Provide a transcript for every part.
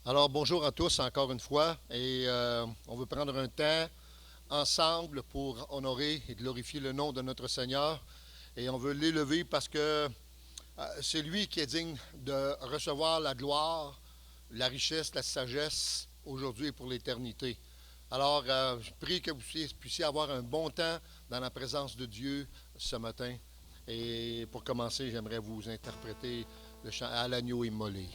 Alors, bonjour à tous encore une fois. On veut prendre un temps ensemble pour honorer et glorifier le nom de notre Seigneur. Et on veut l'élever parce que c'est lui qui est digne de recevoir la gloire, la richesse, la sagesse aujourd'hui et pour l'éternité. Alors, je prie que vous puissiez avoir un bon temps dans la présence de Dieu ce matin. Et pour commencer, j'aimerais vous interpréter le chant à l'agneau immolé.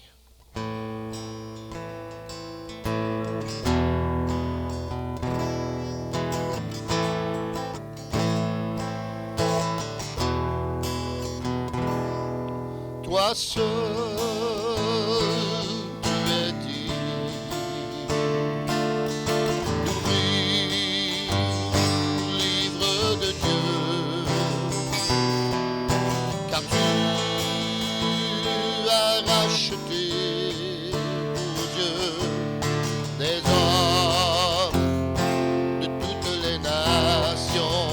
Toi seul, tu es digne d'ouvrir le livre de Dieu, car tu as racheté pour Dieu des hommes de toutes les nations.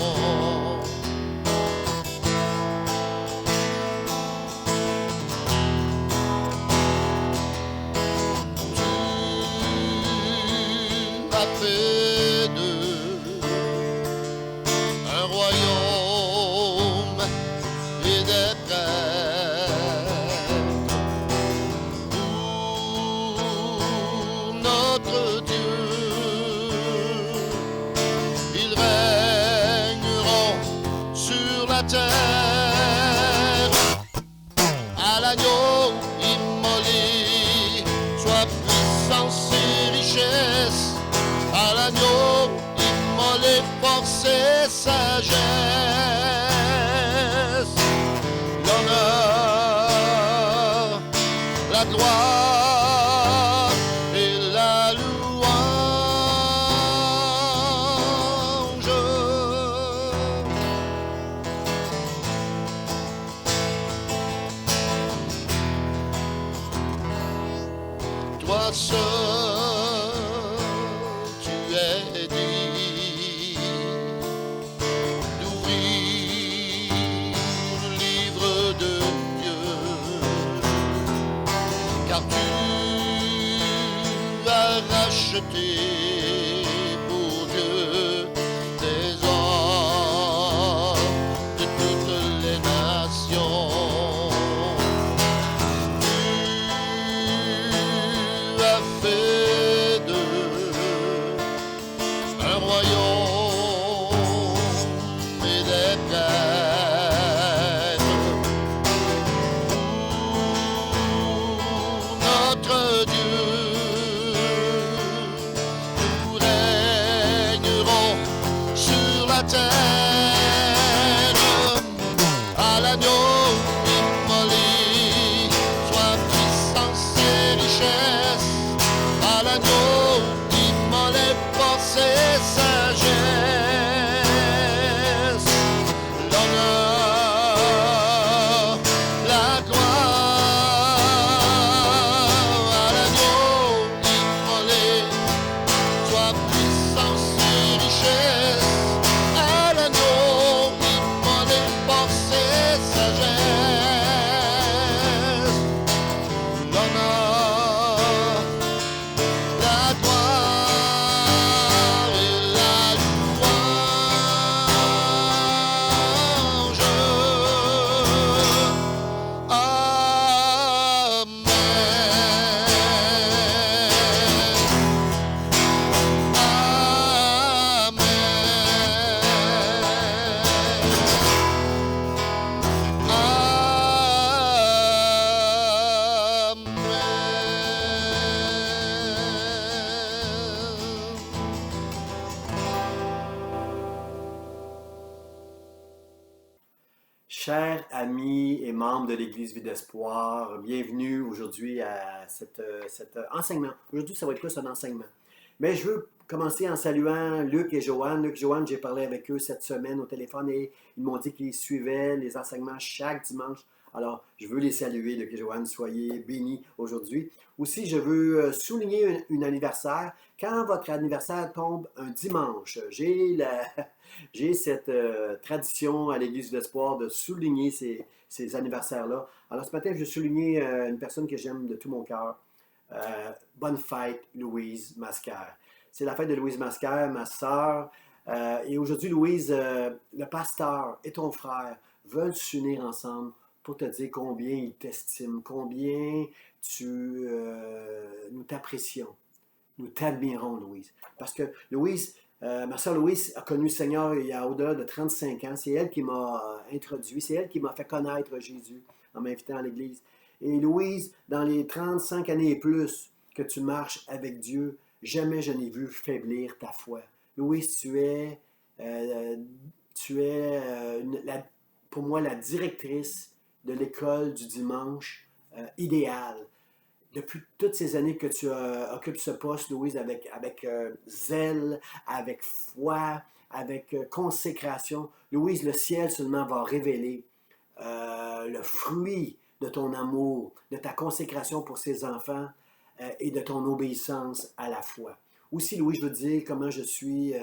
Tu as fait d'eux un royaume et des prêtres pour notre Dieu. Ils régneront sur la terre à l'agneau immolé, soit puissance et richesse, à l'agneau immolé, force et sagesse, l'honneur, la gloire et la louange. Toi seul, tu es digne d'ouvrir le livre de Dieu, car tu as racheté pour Dieu des hommes de toutes les nations. Tu as fait d'eux un royaume et des prêtres pour notre Dieu. Nous régnerons sur la terre à l'agneau immolé, soit puissance et richesse, à l'agneau immolé, force et sagesse, l'honneur, la gloire, à l'agneau immolé, soit puissance et richesse, à l'agneau immolé, force et sagesse, l'honneur, la gloire et la louange. Amen. Chers amis et membres de l'Église Vie d'Espoir, bienvenue aujourd'hui à cet enseignement. Aujourd'hui, ça va être plus un enseignement. Mais je veux commencer en saluant Luc et Joanne. Luc et Joanne, j'ai parlé avec eux cette semaine au téléphone et ils m'ont dit qu'ils suivaient les enseignements chaque dimanche. Alors, je veux les saluer, Luc et Joanne. Soyez bénis aujourd'hui. Aussi, je veux souligner un anniversaire. Quand votre anniversaire tombe un dimanche, j'ai cette tradition à l'Église de l'Espoir de souligner ces anniversaires-là. Alors, ce matin, je vais souligner une personne que j'aime de tout mon cœur. Bonne fête, Louise Mascare. C'est la fête de Louise Mascare, ma sœur. Et aujourd'hui, Louise, le pasteur et ton frère veulent s'unir ensemble pour te dire combien ils t'estiment, combien nous t'apprécions, nous t'admirons, Louise. Parce que Louise, ma sœur Louise a connu le Seigneur il y a au-delà de 35 ans. C'est elle qui m'a introduit, c'est elle qui m'a fait connaître Jésus en m'invitant à l'Église. Et Louise, dans les 35 années et plus que tu marches avec Dieu, jamais je n'ai vu faiblir ta foi. Louise, pour moi la directrice de l'école du dimanche idéale. Depuis toutes ces années que tu occupes ce poste, Louise, avec zèle, avec foi, avec consécration, Louise, le ciel seulement va révéler le fruit de ton amour, de ta consécration pour ses enfants et de ton obéissance à la foi. Aussi, Louis, je veux dire comment je suis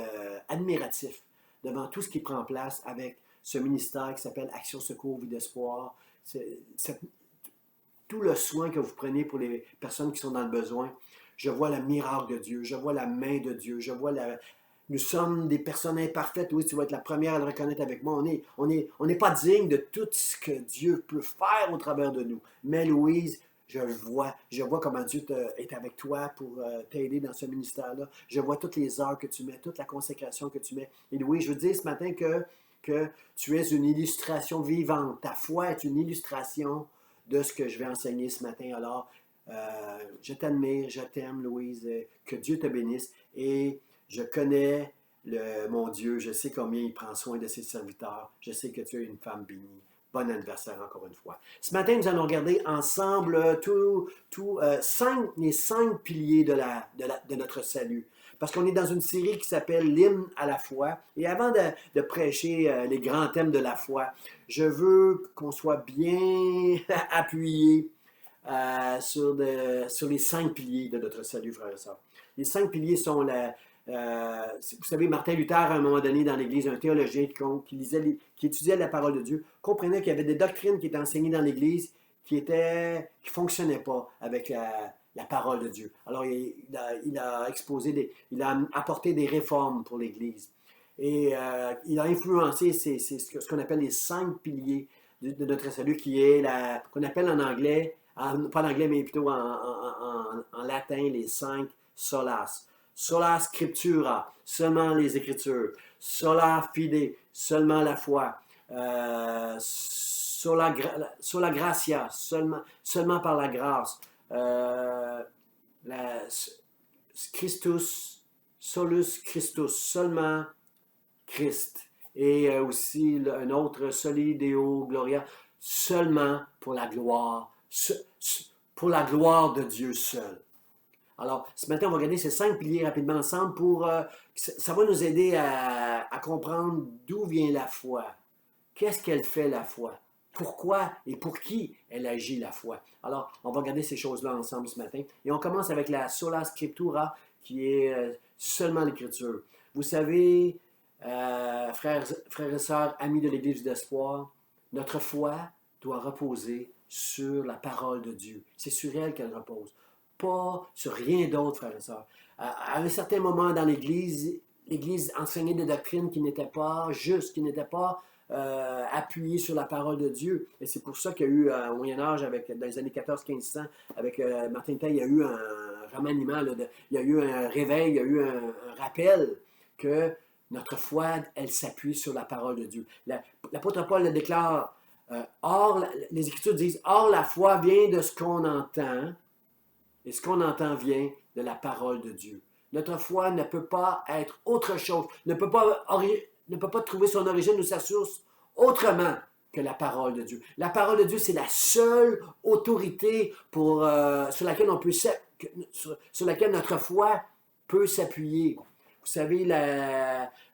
admiratif devant tout ce qui prend place avec ce ministère qui s'appelle Action Secours Vie d'Espoir. Tout le soin que vous prenez pour les personnes qui sont dans le besoin. Je vois le miracle de Dieu, je vois la main de Dieu, je vois Nous sommes des personnes imparfaites. Oui, tu vas être la première à le reconnaître avec moi. On n'est pas digne de tout ce que Dieu peut faire au travers de nous. Mais Louise, je vois comment Dieu est avec toi pour t'aider dans ce ministère-là. Je vois toutes les heures que tu mets, toute la consécration que tu mets. Et Louise, je veux dire ce matin que tu es une illustration vivante. Ta foi est une illustration de ce que je vais enseigner ce matin. Alors, je t'admire, je t'aime, Louise. Que Dieu te bénisse. Et je connais mon Dieu. Je sais combien il prend soin de ses serviteurs. Je sais que tu es une femme bénie. Bon anniversaire encore une fois. Ce matin, nous allons regarder ensemble les 5 piliers de notre salut. Parce qu'on est dans une série qui s'appelle l'hymne à la foi. Et avant de prêcher les grands thèmes de la foi, je veux qu'on soit bien appuyé sur les 5 piliers de notre salut, frères et sœurs. Les 5 piliers sont vous savez, Martin Luther, à un moment donné, dans l'Église, un théologien qui étudiait la parole de Dieu, comprenait qu'il y avait des doctrines qui étaient enseignées dans l'Église qui ne fonctionnaient pas avec la parole de Dieu. Alors, il a apporté des réformes pour l'Église. Et il a influencé ce qu'on appelle les 5 piliers de notre salut, qu'on appelle en anglais, pas en anglais, mais plutôt en latin, les 5 solas. Sola scriptura, seulement les Écritures. Sola fide, seulement la foi. Sola gratia, seulement par la grâce. Christus, solus Christus, seulement Christ. Et aussi un autre, Soli Deo Gloria, seulement pour la gloire de Dieu seul. Alors, ce matin, on va regarder ces 5 piliers rapidement ensemble ça va nous aider à comprendre d'où vient la foi. Qu'est-ce qu'elle fait, la foi? Pourquoi et pour qui elle agit, la foi? Alors, on va regarder ces choses-là ensemble ce matin. Et on commence avec la sola scriptura, qui est seulement l'Écriture. Vous savez, frères et sœurs, amis de l'Église d'Espoir, notre foi doit reposer sur la parole de Dieu. C'est sur elle qu'elle repose. Pas sur rien d'autre, frères et sœurs. À un certain moment dans l'Église enseignait des doctrines qui n'étaient pas justes, qui n'étaient pas appuyées sur la parole de Dieu. Et c'est pour ça qu'il y a eu, au Moyen-Âge, dans les années 1400-1500, avec Martin Luther, il y a eu un remaniement, il y a eu un réveil, il y a eu un rappel que notre foi, elle s'appuie sur la parole de Dieu. L'apôtre Paul le déclare, les Écritures disent, « Or, la foi vient de ce qu'on entend, et ce qu'on entend vient de la parole de Dieu. » Notre foi ne peut pas être autre chose, ne peut pas trouver son origine ou sa source autrement que la parole de Dieu. La parole de Dieu, c'est la seule autorité sur laquelle notre foi peut s'appuyer. Vous savez,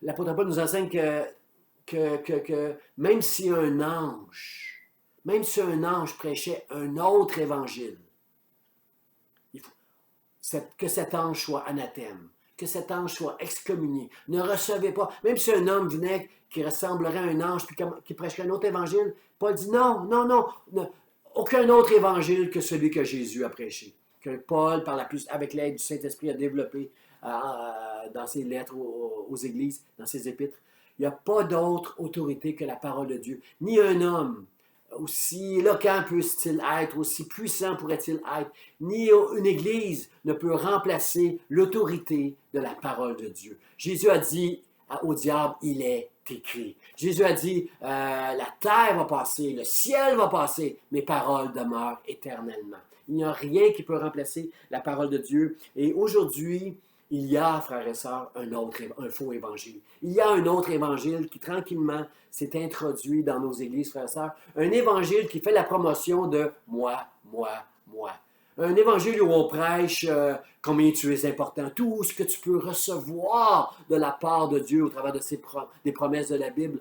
l'apôtre Paul nous enseigne que même si un ange prêchait un autre évangile, que cet ange soit anathème, que cet ange soit excommunié. Ne recevez pas, même si un homme venait qui ressemblerait à un ange puis qui prêcherait un autre évangile, Paul dit non, aucun autre évangile que celui que Jésus a prêché, que Paul, avec l'aide du Saint-Esprit, a développé dans ses lettres aux églises, dans ses épîtres. Il n'y a pas d'autre autorité que la parole de Dieu. Ni un homme, aussi éloquent peut-il être, aussi puissant pourrait-il être, ni une église ne peut remplacer l'autorité de la parole de Dieu. Jésus a dit au diable, il est écrit. Jésus a dit, la terre va passer, le ciel va passer, mes paroles demeurent éternellement. Il n'y a rien qui peut remplacer la parole de Dieu. Et aujourd'hui, il y a, frères et sœurs, un faux évangile. Il y a un autre évangile qui, tranquillement, s'est introduit dans nos églises, frères et sœurs. Un évangile qui fait la promotion de moi, moi, moi. Un évangile où on prêche combien tu es important, tout ce que tu peux recevoir de la part de Dieu au travers de des promesses de la Bible.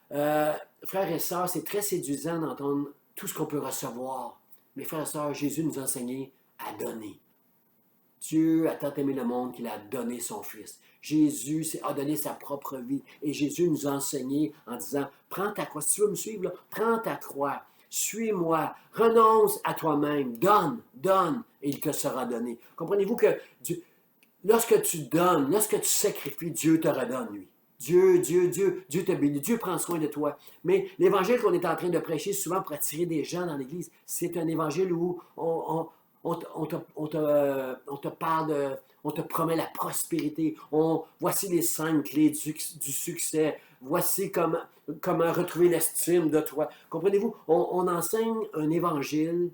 Frères et sœurs, c'est très séduisant d'entendre tout ce qu'on peut recevoir. Mais frères et sœurs, Jésus nous a enseigné à donner. Dieu a tant aimé le monde qu'il a donné son Fils. Jésus a donné sa propre vie. Et Jésus nous a enseigné en disant, prends ta croix. Si tu veux me suivre, là, prends ta croix. Suis-moi, renonce à toi-même, donne, et il te sera donné. Comprenez-vous que lorsque tu donnes, lorsque tu sacrifies, Dieu te redonne, lui. Dieu te bénit, Dieu prend soin de toi. Mais l'évangile qu'on est en train de prêcher souvent pour attirer des gens dans l'Église, c'est un évangile où on te parle on te promet la prospérité. Voici les 5 clés du succès. Voici comment retrouver l'estime de toi. Comprenez-vous? On enseigne un évangile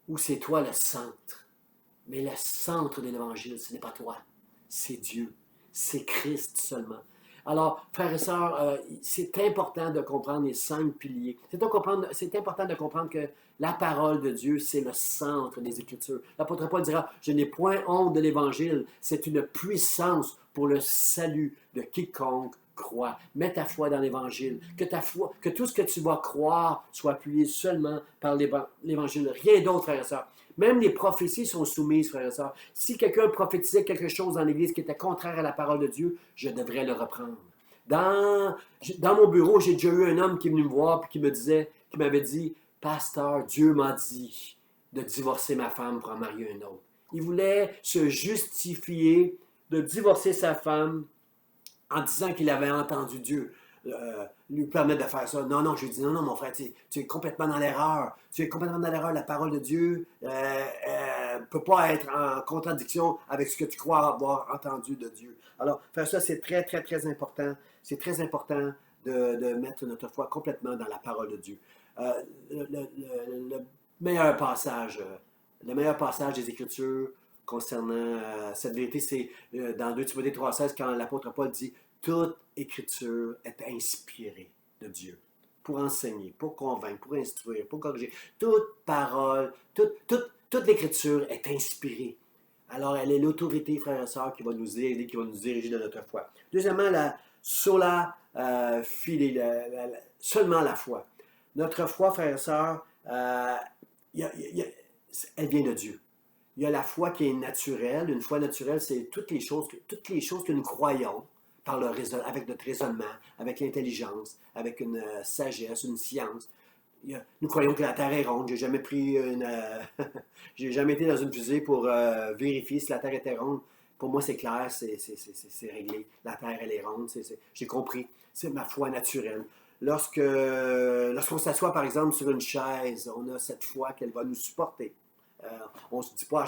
où c'est toi le centre. Mais le centre de l'évangile, ce n'est pas toi. C'est Dieu. C'est Christ seulement. Alors, frères et sœurs, c'est important de comprendre les 5 piliers. C'est important de comprendre que la parole de Dieu, c'est le centre des Écritures. L'apôtre Paul dira, « Je n'ai point honte de l'Évangile, c'est une puissance pour le salut de quiconque croit. » Mets ta foi dans l'Évangile. Que tout ce que tu vas croire soit appuyé seulement par l'Évangile. Rien d'autre, frères et sœurs. Même les prophéties sont soumises, frères et sœurs. Si quelqu'un prophétisait quelque chose dans l'Église qui était contraire à la parole de Dieu, je devrais le reprendre. Dans mon bureau, j'ai déjà eu un homme qui est venu me voir et qui m'avait dit, « Pasteur, Dieu m'a dit de divorcer ma femme pour en marier un autre. » Il voulait se justifier de divorcer sa femme en disant qu'il avait entendu Dieu lui permettre de faire ça. Non, je lui dis, non, mon frère, tu es complètement dans l'erreur. Tu es complètement dans l'erreur. La parole de Dieu ne peut pas être en contradiction avec ce que tu crois avoir entendu de Dieu. Alors, faire ça, c'est très, très, très important. C'est très important de mettre notre foi complètement dans la parole de Dieu. Le meilleur passage des Écritures concernant cette vérité, c'est dans 2 Timothée 3,16, quand l'apôtre Paul dit « Toute Écriture est inspirée de Dieu pour enseigner, pour convaincre, pour instruire, pour corriger. Toute parole, toute l'Écriture est inspirée. » Alors, elle est l'autorité, frères et sœurs, qui va nous aider, qui va nous diriger dans notre foi. Deuxièmement, la sola fide, seulement la foi. Notre foi, frères et sœurs, elle vient de Dieu. Il y a la foi qui est naturelle. Une foi naturelle, c'est toutes les choses que nous croyons avec notre raisonnement, avec l'intelligence, avec une sagesse, une science. Nous croyons que la Terre est ronde. J'ai jamais été dans une fusée pour vérifier si la Terre était ronde. Pour moi, c'est clair, c'est réglé. La Terre, elle est ronde. J'ai compris. C'est ma foi naturelle. Lorsqu'on s'assoit, par exemple, sur une chaise, on a cette foi qu'elle va nous supporter. On ne se dit pas,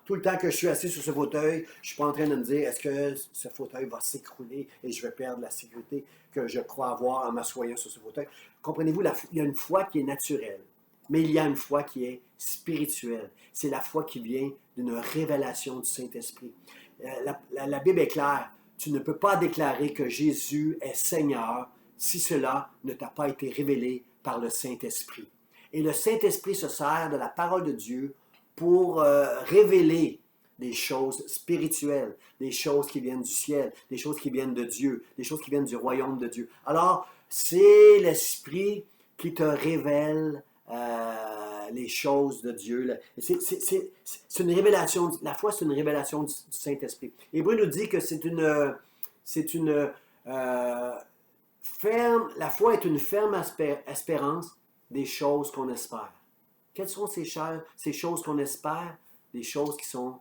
tout le temps que je suis assis sur ce fauteuil, je ne suis pas en train de me dire, est-ce que ce fauteuil va s'écrouler et je vais perdre la sécurité que je crois avoir en m'assoyant sur ce fauteuil. Comprenez-vous, il y a une foi qui est naturelle, mais il y a une foi qui est spirituelle. C'est la foi qui vient d'une révélation du Saint-Esprit. La Bible est claire. Tu ne peux pas déclarer que Jésus est Seigneur si cela ne t'a pas été révélé par le Saint-Esprit. Et le Saint-Esprit se sert de la parole de Dieu pour révéler des choses spirituelles, des choses qui viennent du ciel, des choses qui viennent de Dieu, des choses qui viennent du royaume de Dieu. Alors, c'est l'Esprit qui te révèle les choses de Dieu. C'est une révélation, la foi, c'est une révélation du Saint-Esprit. Hébreu nous dit que la foi est une ferme espérance des choses qu'on espère. Quelles sont ces choses qu'on espère? des choses qui sont,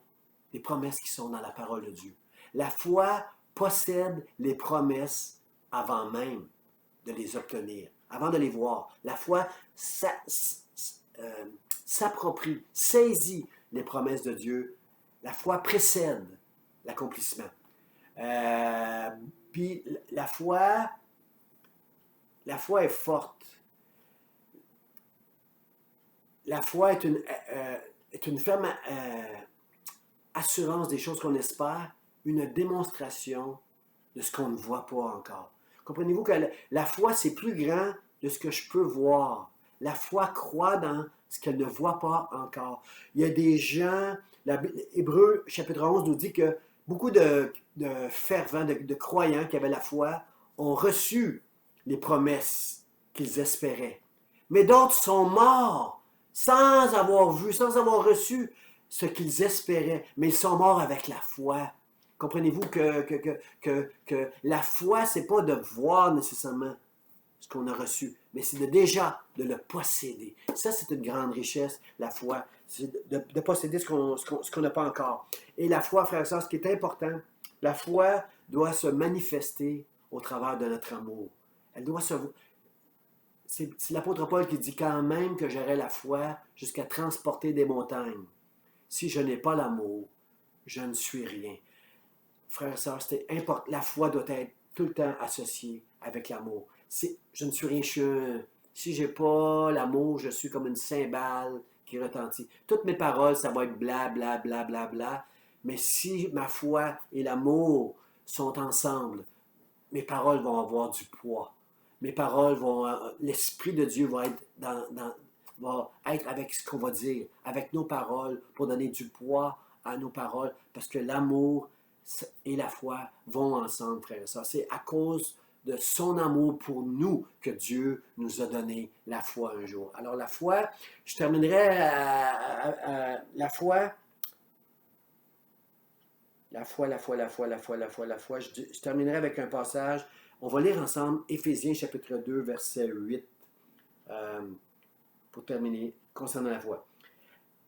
des promesses qui sont dans la parole de Dieu. La foi possède les promesses avant même de les obtenir, avant de les voir. La foi s'approprie, saisit les promesses de Dieu. La foi précède l'accomplissement. Puis la foi est forte. La foi est une ferme assurance des choses qu'on espère, une démonstration de ce qu'on ne voit pas encore. Comprenez-vous que la foi, c'est plus grand de ce que je peux voir. La foi croit dans ce qu'elle ne voit pas encore. Il y a des gens, Hébreux chapitre 11 nous dit que beaucoup de fervents, de croyants qui avaient la foi, ont reçu les promesses qu'ils espéraient. Mais d'autres sont morts sans avoir vu, sans avoir reçu ce qu'ils espéraient. Mais ils sont morts avec la foi. Comprenez-vous que la foi, c'est pas de voir nécessairement ce qu'on a reçu, mais c'est déjà de le posséder. Ça, c'est une grande richesse, la foi. C'est de posséder ce qu'on n'a pas encore. Et la foi, frères et sœurs, ce qui est important, la foi doit se manifester au travers de notre amour. Elle doit se... C'est l'apôtre Paul qui dit quand même que j'aurai la foi jusqu'à transporter des montagnes. Si je n'ai pas l'amour, je ne suis rien. Frères et sœurs, c'est important. La foi doit être tout le temps associée avec l'amour. Je ne suis rien, si je n'ai pas l'amour, je suis comme une cymbale qui retentit. Toutes mes paroles, ça va être bla, bla, bla, bla, bla. Mais si ma foi et l'amour sont ensemble, mes paroles vont avoir du poids. Mes paroles l'Esprit de Dieu va être avec ce qu'on va dire, avec nos paroles, pour donner du poids à nos paroles, parce que l'amour et la foi vont ensemble, frères et sœurs. C'est à cause de son amour pour nous que Dieu nous a donné la foi un jour. Alors la foi, je terminerai la foi. Je terminerai avec un passage. On va lire ensemble Éphésiens chapitre 2, verset 8, pour terminer, concernant la foi.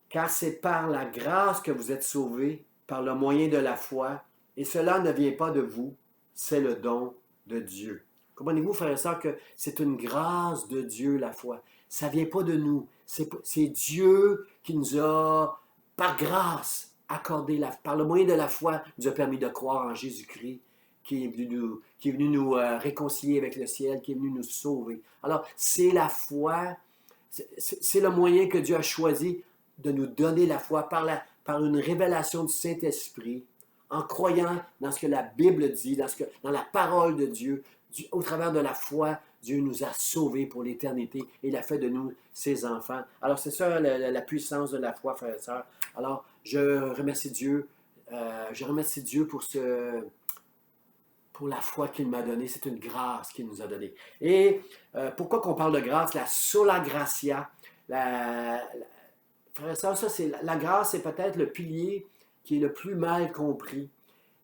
Car c'est par la grâce que vous êtes sauvés, par le moyen de la foi, et cela ne vient pas de vous, c'est le don de Dieu. Comprenez-vous, frères et sœurs, que c'est une grâce de Dieu, la foi. Ça ne vient pas de nous. C'est Dieu qui nous a, par grâce, accordé, par le moyen de la foi, nous a permis de croire en Jésus-Christ, qui est venu nous réconcilier avec le ciel, qui est venu nous sauver. Alors, c'est la foi, c'est le moyen que Dieu a choisi de nous donner la foi par une révélation du Saint-Esprit, en croyant dans ce que la Bible dit, dans la parole de Dieu. Au travers de la foi, Dieu nous a sauvés pour l'éternité et il a fait de nous ses enfants. Alors, c'est ça la puissance de la foi, frères et sœurs. Alors, je remercie Dieu. Pour la foi qu'il m'a donnée. C'est une grâce qu'il nous a donnée. Et pourquoi qu'on parle de grâce? La sola gratia. Frères et sœurs, la grâce, c'est peut-être le pilier qui est le plus mal compris,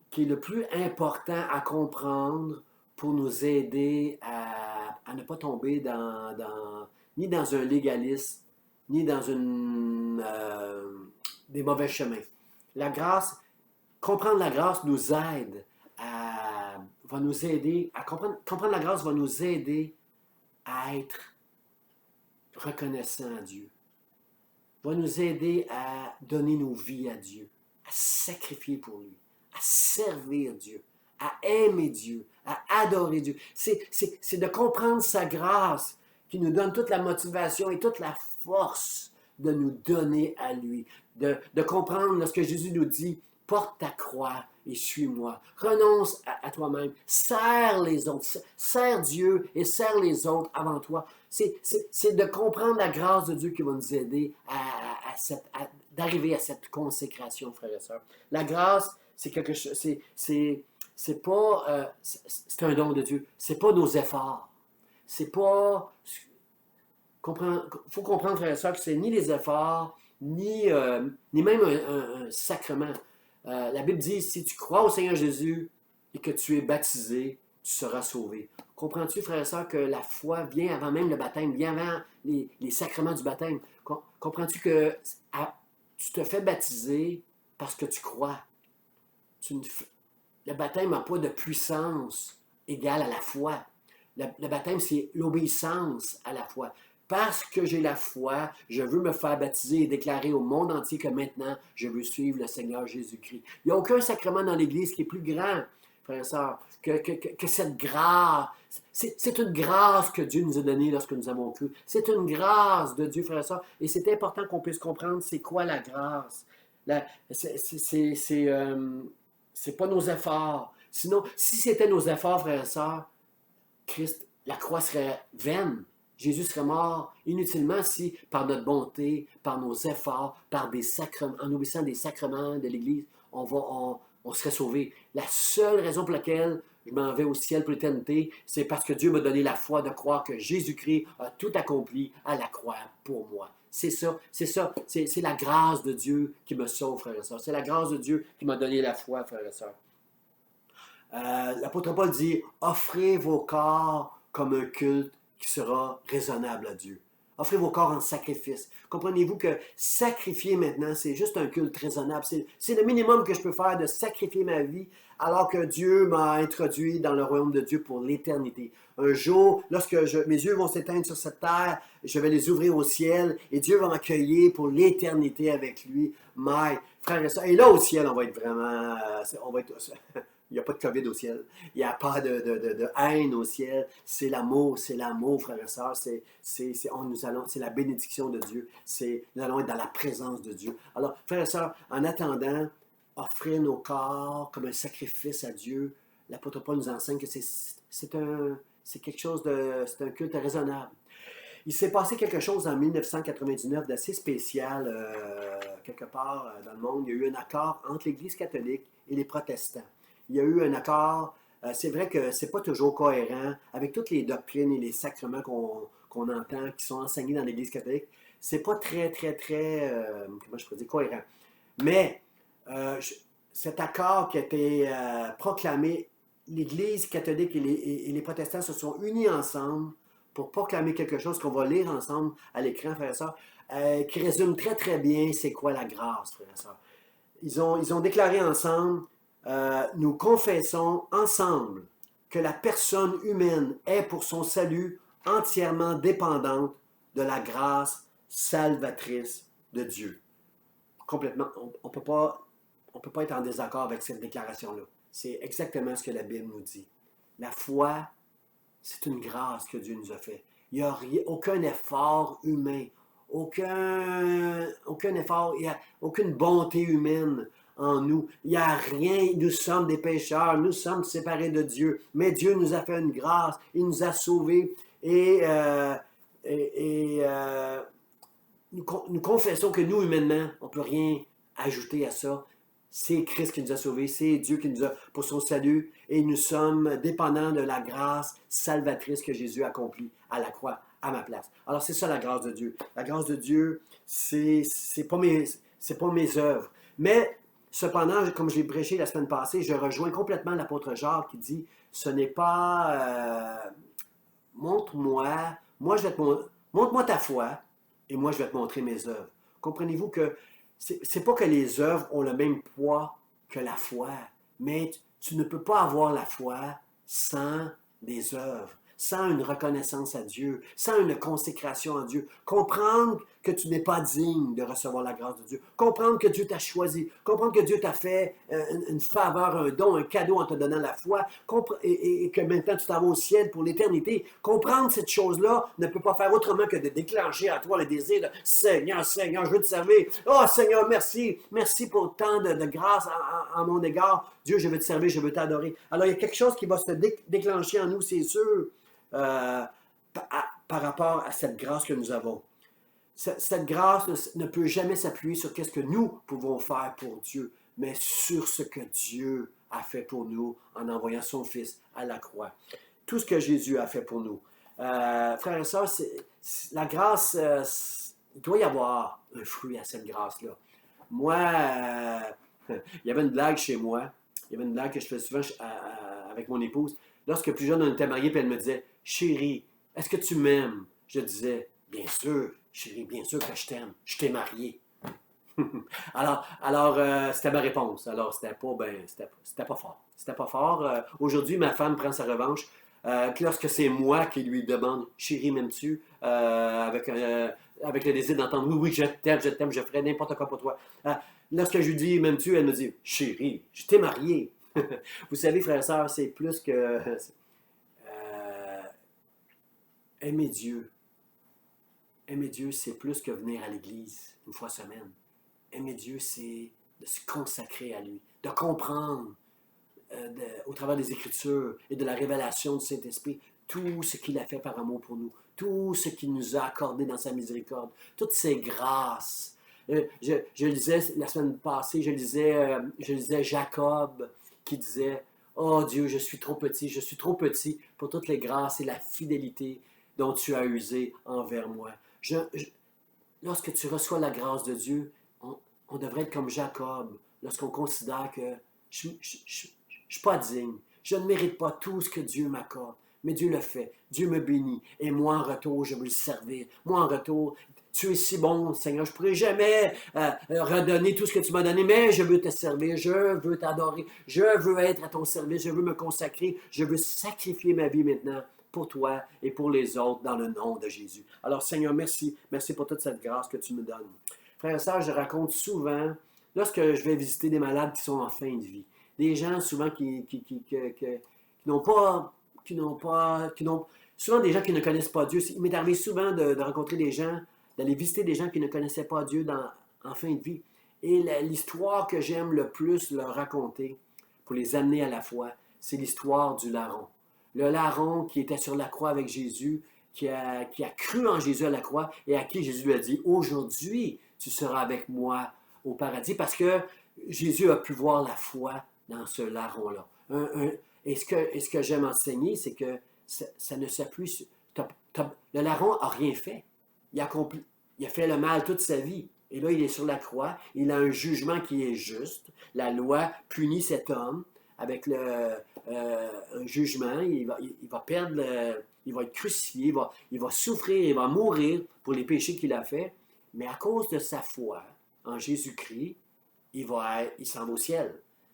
qui est le plus important à comprendre pour nous aider à ne pas tomber ni dans un légalisme, ni dans des mauvais chemins. La grâce, comprendre la grâce nous aide va nous aider à comprendre la grâce va nous aider à être reconnaissants à Dieu, va nous aider à donner nos vies à Dieu, à sacrifier pour lui, à servir Dieu, à aimer Dieu, à adorer Dieu. C'est de comprendre sa grâce qui nous donne toute la motivation et toute la force de nous donner à lui, de comprendre lorsque Jésus nous dit « Porte ta croix et suis-moi. Renonce à toi-même. Sers les autres. Sers Dieu et sers les autres avant toi. » C'est de comprendre la grâce de Dieu qui va nous aider d'arriver à cette consécration, frères et sœurs. La grâce, c'est quelque chose, c'est pas, c'est un don de Dieu. C'est pas nos efforts. C'est pas, faut comprendre, frères et sœurs, que c'est ni les efforts, ni même un sacrement. La Bible dit, si tu crois au Seigneur Jésus et que tu es baptisé, tu seras sauvé. Comprends-tu, frères et sœurs, que la foi vient avant même le baptême, vient avant les sacrements du baptême? Comprends-tu que tu te fais baptiser parce que tu crois. Le baptême n'a pas de puissance égale à la foi. Le baptême, c'est l'obéissance à la foi. Parce que j'ai la foi, je veux me faire baptiser et déclarer au monde entier que maintenant, je veux suivre le Seigneur Jésus-Christ. Il n'y a aucun sacrement dans l'Église qui est plus grand, frères et sœurs, que cette grâce. C'est une grâce que Dieu nous a donnée lorsque nous avons cru. C'est une grâce de Dieu, frères et sœurs. Et c'est important qu'on puisse comprendre c'est quoi la grâce. C'est pas nos efforts. Sinon, si c'était nos efforts, frères et sœurs, Christ, la croix serait vaine. Jésus serait mort inutilement si, par notre bonté, par nos efforts, par des sacrements, en obéissant des sacrements de l'Église, on serait sauvé. La seule raison pour laquelle je m'en vais au ciel pour l'éternité, c'est parce que Dieu m'a donné la foi de croire que Jésus-Christ a tout accompli à la croix pour moi. C'est ça, c'est la grâce de Dieu qui me sauve, frères et sœurs. C'est la grâce de Dieu qui m'a donné la foi, frères et sœurs. L'apôtre Paul dit « Offrez vos corps comme un culte qui sera raisonnable à Dieu. » Offrez vos corps en sacrifice. Comprenez-vous que sacrifier maintenant, c'est juste un culte raisonnable. C'est le minimum que je peux faire de sacrifier ma vie alors que Dieu m'a introduit dans le royaume de Dieu pour l'éternité. Un jour, lorsque mes yeux vont s'éteindre sur cette terre, je vais les ouvrir au ciel et Dieu va m'accueillir pour l'éternité avec lui. My frères et sœurs. Et là, au ciel, on va être vraiment... Il n'y a pas de COVID au ciel. Il n'y a pas de haine au ciel. C'est l'amour, frères et sœurs. C'est la bénédiction de Dieu. Nous allons être dans la présence de Dieu. Alors, frères et sœurs, en attendant, offrir nos corps comme un sacrifice à Dieu, l'apôtre Paul nous enseigne que c'est un culte raisonnable. Il s'est passé quelque chose en 1999 d'assez spécial, quelque part dans le monde. Il y a eu un accord entre l'Église catholique et les protestants. Il y a eu un accord, c'est vrai que ce n'est pas toujours cohérent avec toutes les doctrines et les sacrements qu'on entend, qui sont enseignés dans l'Église catholique. C'est pas très, comment je pourrais dire, cohérent. Mais cet accord qui a été proclamé, l'Église catholique et les protestants se sont unis ensemble pour proclamer quelque chose qu'on va lire ensemble à l'écran, frères et sœurs, qui résume très, très bien c'est quoi la grâce, frères et sœurs. Ils ont déclaré ensemble nous confessons ensemble que la personne humaine est pour son salut entièrement dépendante de la grâce salvatrice de Dieu. Complètement, on ne peut pas être en désaccord avec cette déclaration-là. C'est exactement ce que la Bible nous dit. La foi, c'est une grâce que Dieu nous a faite. Il n'y a aucun effort humain, aucun effort, il n'y a aucune bonté humaine en nous. Il n'y a rien, nous sommes des pécheurs, nous sommes séparés de Dieu. Mais Dieu nous a fait une grâce, il nous a sauvés et nous confessons que nous, humainement, on ne peut rien ajouter à ça. C'est Christ qui nous a sauvés, c'est Dieu qui nous a pour son salut et nous sommes dépendants de la grâce salvatrice que Jésus a accomplie à la croix, à ma place. Alors c'est ça la grâce de Dieu. La grâce de Dieu, c'est pas mes œuvres. Mais cependant, comme j'ai prêché la semaine passée, je rejoins complètement l'apôtre Jacques qui dit, ce n'est pas montre-moi ta foi et moi je vais te montrer mes œuvres. Comprenez-vous que c'est pas que les œuvres ont le même poids que la foi, mais tu ne peux pas avoir la foi sans des œuvres, sans une reconnaissance à Dieu, sans une consécration à Dieu. Comprendre que tu n'es pas digne de recevoir la grâce de Dieu. Comprendre que Dieu t'a choisi. Comprendre que Dieu t'a fait une faveur, un don, un cadeau en te donnant la foi. Et que maintenant tu t'en vas au ciel pour l'éternité. Comprendre cette chose-là ne peut pas faire autrement que de déclencher à toi le désir de « Seigneur, Seigneur, je veux te servir. Oh Seigneur, merci. Merci pour tant de grâce en mon égard. Dieu, je veux te servir, je veux t'adorer. » Alors il y a quelque chose qui va se déclencher en nous, c'est sûr. Par rapport à cette grâce que nous avons. Cette grâce ne peut jamais s'appuyer sur ce que nous pouvons faire pour Dieu, mais sur ce que Dieu a fait pour nous en envoyant son Fils à la croix. Tout ce que Jésus a fait pour nous. Frères et sœurs, la grâce, il doit y avoir un fruit à cette grâce-là. Moi, il y avait une blague chez moi. Il y avait une blague que je fais souvent avec mon épouse. Lorsque plus jeune, on était mariés, puis elle me disait « Chérie, est-ce que tu m'aimes? » Je disais « Bien sûr, chérie, bien sûr que je t'aime. Je t'ai marié. » C'était ma réponse. Alors, c'était pas fort. C'était pas fort. Aujourd'hui, ma femme prend sa revanche. Lorsque c'est moi qui lui demande, chérie, m'aimes-tu? Avec le désir d'entendre, oui, oui, je t'aime, je ferai n'importe quoi pour toi. Lorsque je lui dis, m'aimes-tu? Elle me dit, chérie, je t'ai marié. Vous savez, frères et sœurs, c'est plus que aimer Dieu. Aimer Dieu, c'est plus que venir à l'église une fois semaine. Aimer Dieu, c'est de se consacrer à lui, de comprendre au travers des Écritures et de la révélation du Saint-Esprit tout ce qu'il a fait par amour pour nous, tout ce qu'il nous a accordé dans sa miséricorde, toutes ses grâces. Je lisais la semaine passée, je lisais Jacob qui disait « Oh Dieu, je suis trop petit pour toutes les grâces et la fidélité dont tu as usé envers moi. » Lorsque tu reçois la grâce de Dieu, on devrait être comme Jacob, lorsqu'on considère que je ne suis pas digne, je ne mérite pas tout ce que Dieu m'accorde, mais Dieu le fait, Dieu me bénit, et moi en retour, je veux le servir. Moi en retour, tu es si bon, Seigneur, je ne pourrai jamais redonner tout ce que tu m'as donné, mais je veux te servir, je veux t'adorer, je veux être à ton service, je veux me consacrer, je veux sacrifier ma vie maintenant pour toi et pour les autres dans le nom de Jésus. Alors Seigneur, merci. Merci pour toute cette grâce que tu me donnes. Frères et sœurs, je raconte souvent, lorsque je vais visiter des malades qui sont en fin de vie, des gens souvent qui n'ont pas, souvent des gens qui ne connaissent pas Dieu. Il m'est arrivé souvent de rencontrer des gens, d'aller visiter des gens qui ne connaissaient pas Dieu en fin de vie. Et l'histoire que j'aime le plus leur raconter, pour les amener à la foi, c'est l'histoire du larron. Le larron qui était sur la croix avec Jésus, qui a cru en Jésus à la croix et à qui Jésus lui a dit « Aujourd'hui, tu seras avec moi au paradis » parce que Jésus a pu voir la foi dans ce larron-là. Et ce que j'aime enseigner, c'est que ça ne s'appuie... Le larron n'a rien fait. Il a fait le mal toute sa vie. Et là, il est sur la croix. Il a un jugement qui est juste. La loi punit cet homme avec un jugement. Il va perdre... il va être crucifié. Il va souffrir. Il va mourir pour les péchés qu'il a faits. Mais à cause de sa foi en Jésus-Christ, il s'en va au ciel.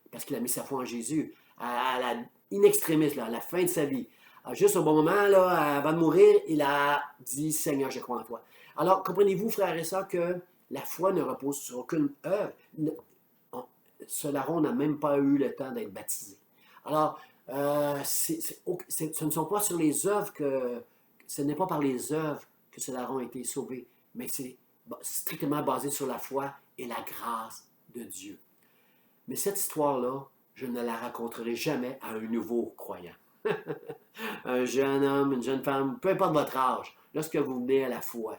Parce qu'il a mis sa foi en Jésus. À la in extremis, à la fin de sa vie. Juste au bon moment, là, avant de mourir, il a dit « Seigneur, je crois en toi ». Alors, comprenez-vous, frères et sœurs, que la foi ne repose sur aucune œuvre. Ce larron n'a même pas eu le temps d'être baptisé. Alors, ce ne sont pas sur les œuvres ce n'est pas par les œuvres que ce larron a été sauvé, mais c'est strictement basé sur la foi et la grâce de Dieu. Mais cette histoire-là, je ne la raconterai jamais à un nouveau croyant. Un jeune homme, une jeune femme, peu importe votre âge, lorsque vous venez à la foi,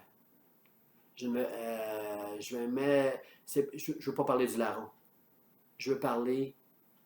je ne veux pas parler du larron. Je veux parler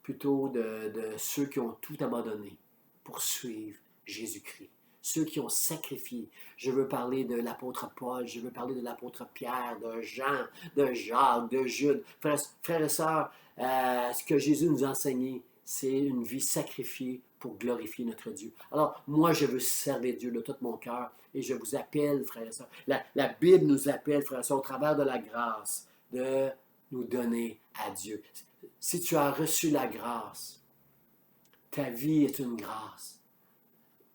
plutôt de ceux qui ont tout abandonné pour suivre Jésus-Christ. Ceux qui ont sacrifié. Je veux parler de l'apôtre Paul, je veux parler de l'apôtre Pierre, de Jean, de Jacques, de Jude. Frères et sœurs, ce que Jésus nous a enseigné, c'est une vie sacrifiée pour glorifier notre Dieu. Alors, moi, je veux servir Dieu de tout mon cœur et je vous appelle, frères et sœurs. La Bible nous appelle, frères et sœurs, au travers de la grâce, de nous donner à Dieu. Si tu as reçu la grâce, ta vie est une grâce.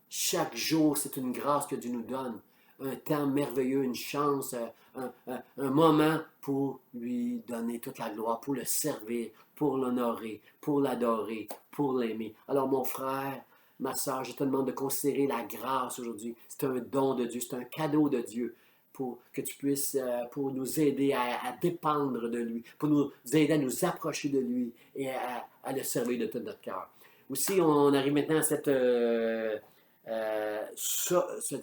Chaque jour, c'est une grâce que Dieu nous donne. Un temps merveilleux, une chance, un moment pour lui donner toute la gloire, pour le servir, pour l'honorer, pour l'adorer, pour l'aimer. Alors mon frère, ma soeur, je te demande de considérer la grâce aujourd'hui. C'est un don de Dieu, c'est un cadeau de Dieu pour que tu puisses, pour nous aider à dépendre de lui, pour nous aider à nous approcher de lui et à le servir de tout notre cœur. Aussi, on arrive maintenant à cette... ce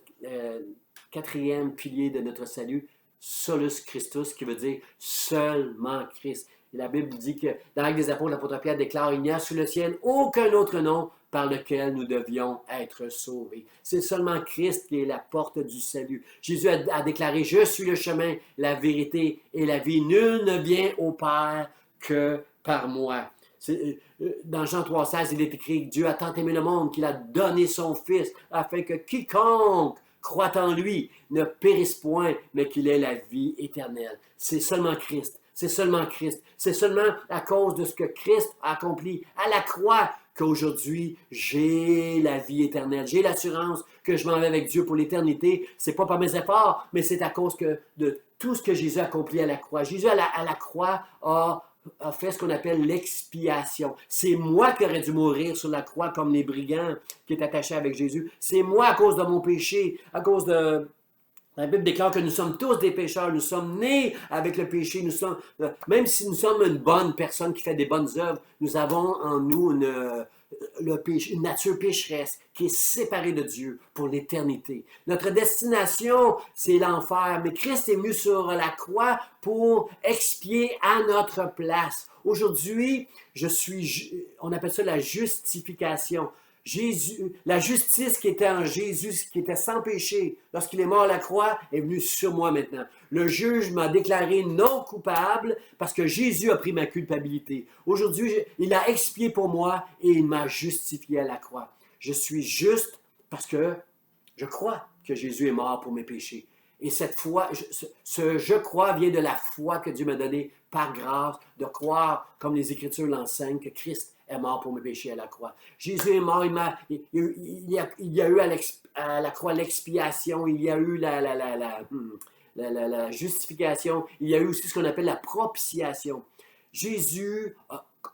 quatrième pilier de notre salut, solus Christus, qui veut dire seulement Christ. Et la Bible dit que dans l'Acte des Apôtres, l'apôtre Pierre déclare: il n'y a sous le ciel aucun autre nom par lequel nous devions être sauvés. C'est seulement Christ qui est la porte du salut. Jésus a déclaré: je suis le chemin, la vérité et la vie. Nul ne vient au Père que par moi. Dans Jean 3,16, il est écrit: Dieu a tant aimé le monde qu'il a donné son Fils, afin que quiconque croit en lui ne périsse point, mais qu'il ait la vie éternelle. C'est seulement Christ. C'est seulement Christ. C'est seulement à cause de ce que Christ a accompli à la croix qu'aujourd'hui, j'ai la vie éternelle. J'ai l'assurance que je m'en vais avec Dieu pour l'éternité. C'est pas par mes efforts, mais c'est à cause de tout ce que Jésus a accompli à la croix. Jésus à la croix a fait ce qu'on appelle l'expiation. C'est moi qui aurais dû mourir sur la croix comme les brigands qui étaient attachés avec Jésus. C'est moi à cause de mon péché, à cause de... La Bible déclare que nous sommes tous des pécheurs, nous sommes nés avec le péché, même si nous sommes une bonne personne qui fait des bonnes œuvres, nous avons en nous une nature pécheresse qui est séparée de Dieu pour l'éternité. Notre destination, c'est l'enfer, mais Christ est venu sur la croix pour expier à notre place. Aujourd'hui, on appelle ça la justification. Jésus, la justice qui était en Jésus, qui était sans péché, lorsqu'il est mort à la croix, est venue sur moi maintenant. Le juge m'a déclaré non coupable parce que Jésus a pris ma culpabilité. Aujourd'hui, il a expié pour moi et il m'a justifié à la croix. Je suis juste parce que je crois que Jésus est mort pour mes péchés. Et cette foi, ce je crois vient de la foi que Dieu m'a donnée par grâce, de croire, comme les Écritures l'enseignent, que Christ est mort pour mes péchés à la croix. Jésus est mort, il y a eu à la croix l'expiation, il y a eu la justification, il y a eu aussi ce qu'on appelle la propitiation. Jésus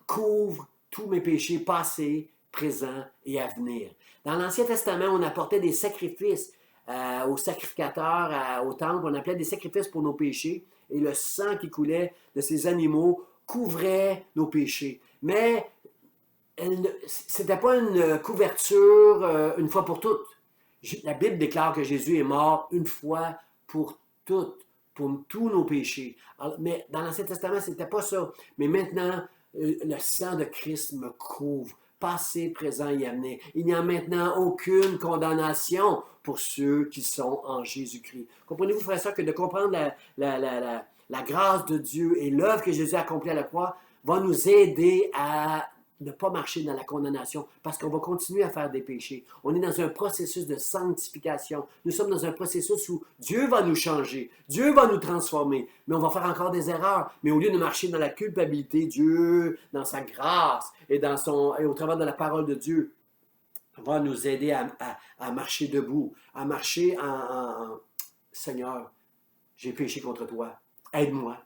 couvre tous mes péchés passés, présents et à venir. Dans l'Ancien Testament, on apportait des sacrifices aux sacrificateurs, au temple, on appelait des sacrifices pour nos péchés, et le sang qui coulait de ces animaux couvrait nos péchés. Mais ce n'était pas une couverture une fois pour toutes. La Bible déclare que Jésus est mort une fois pour toutes, pour tous nos péchés. Alors, mais dans l'Ancien Testament, ce n'était pas ça. Mais maintenant, le sang de Christ me couvre, passé, présent et à venir. Il n'y a maintenant aucune condamnation pour ceux qui sont en Jésus-Christ. Comprenez-vous, frère et sœurs, que de comprendre la grâce de Dieu et l'œuvre que Jésus a accomplie à la croix va nous aider à ne pas marcher dans la condamnation parce qu'on va continuer à faire des péchés. On est dans un processus de sanctification. Nous sommes dans un processus où Dieu va nous changer, Dieu va nous transformer, mais on va faire encore des erreurs. Mais au lieu de marcher dans la culpabilité, Dieu, dans sa grâce et au travers de la parole de Dieu, va nous aider à marcher debout, à marcher en Seigneur, j'ai péché contre toi, aide-moi.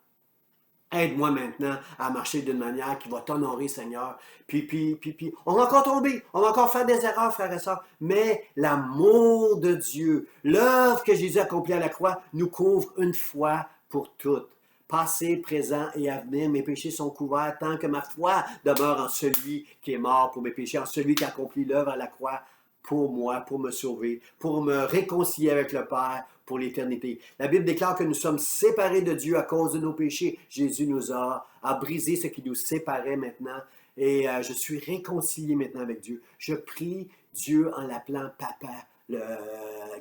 Aide-moi maintenant à marcher d'une manière qui va t'honorer, Seigneur. Puis, on va encore tomber, on va encore faire des erreurs, frères et sœurs. Mais l'amour de Dieu, l'œuvre que Jésus a accomplie à la croix, nous couvre une fois pour toutes. Passé, présent et à venir, mes péchés sont couverts tant que ma foi demeure en celui qui est mort pour mes péchés, en celui qui a accompli l'œuvre à la croix pour moi, pour me sauver, pour me réconcilier avec le Père pour l'éternité. La Bible déclare que nous sommes séparés de Dieu à cause de nos péchés. Jésus nous a brisé ce qui nous séparait maintenant et je suis réconcilié maintenant avec Dieu. Je prie Dieu en l'appelant Papa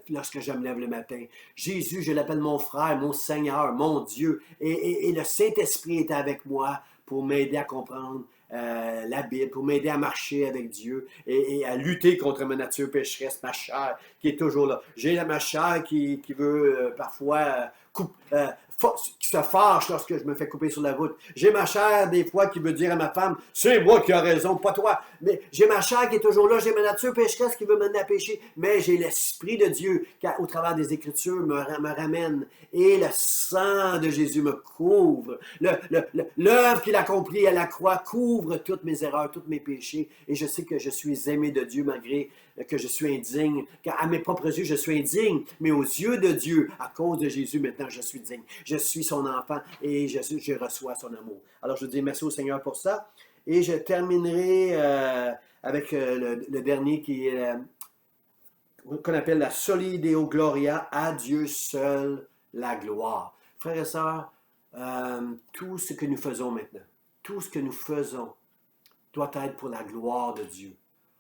lorsque je me lève le matin. Jésus, je l'appelle mon frère, mon Seigneur, mon Dieu et le Saint-Esprit est avec moi pour m'aider à comprendre la Bible, pour m'aider à marcher avec Dieu et à lutter contre ma nature pécheresse, ma chair qui est toujours là. J'ai ma chair qui veut parfois qui se fâche lorsque je me fais couper sur la route. J'ai ma chair des fois qui veut dire à ma femme, c'est moi qui ai raison, pas toi. Mais j'ai ma chair qui est toujours là, j'ai ma nature pécheresse qui veut m'amener à pécher, mais j'ai l'Esprit de Dieu qui, au travers des Écritures, me ramène. Et le sang de Jésus me couvre. L'œuvre qu'il a accomplie à la croix couvre toutes mes erreurs, tous mes péchés. Et je sais que je suis aimé de Dieu malgré que je suis indigne. Qu'à mes propres yeux, je suis indigne. Mais aux yeux de Dieu, à cause de Jésus, maintenant, je suis digne. Je suis son enfant et je reçois son amour. Alors, je dis merci au Seigneur pour ça. Et je terminerai avec le dernier qui est qu'on appelle la Soli Deo Gloria, à Dieu seul la gloire. Frères et sœurs, tout ce que nous faisons maintenant, tout ce que nous faisons doit être pour la gloire de Dieu.